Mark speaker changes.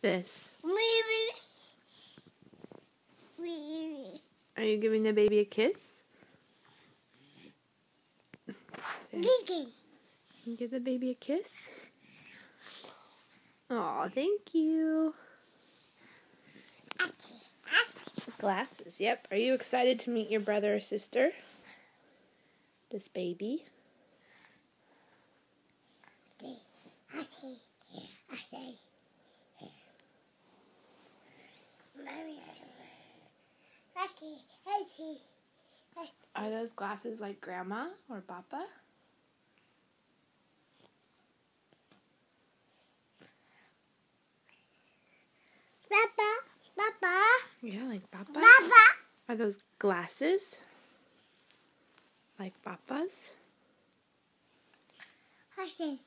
Speaker 1: this?
Speaker 2: Baby.
Speaker 1: Are you giving the baby a kiss?
Speaker 2: Gigi.
Speaker 1: Give the baby a kiss? Aw, thank you. Glasses, yep. Are you excited to meet your brother or sister? This baby? Are those glasses like Grandma or Papa?
Speaker 2: Papa.
Speaker 1: Yeah, like Papa?
Speaker 2: Papa.
Speaker 1: Are those glasses like Papa's?
Speaker 2: I see.